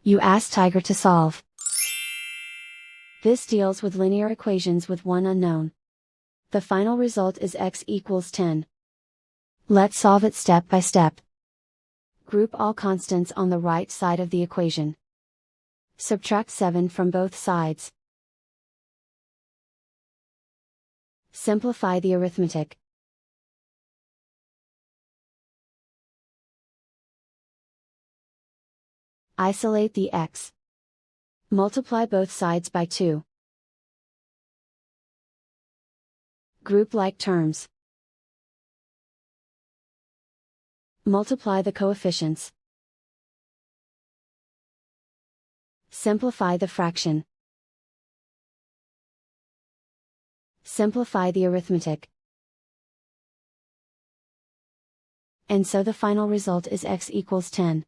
You ask Tiger to solve. This deals with linear equations with one unknown. The final result is x equals 10. Let's solve it step by step. Group all constants on the right side of the equation. Subtract 7 from both sides. Simplify the arithmetic. Isolate the x. Multiply both sides by 2. Group like terms. Multiply the coefficients. Simplify the fraction. Simplify the arithmetic. And so the final result is x equals 10.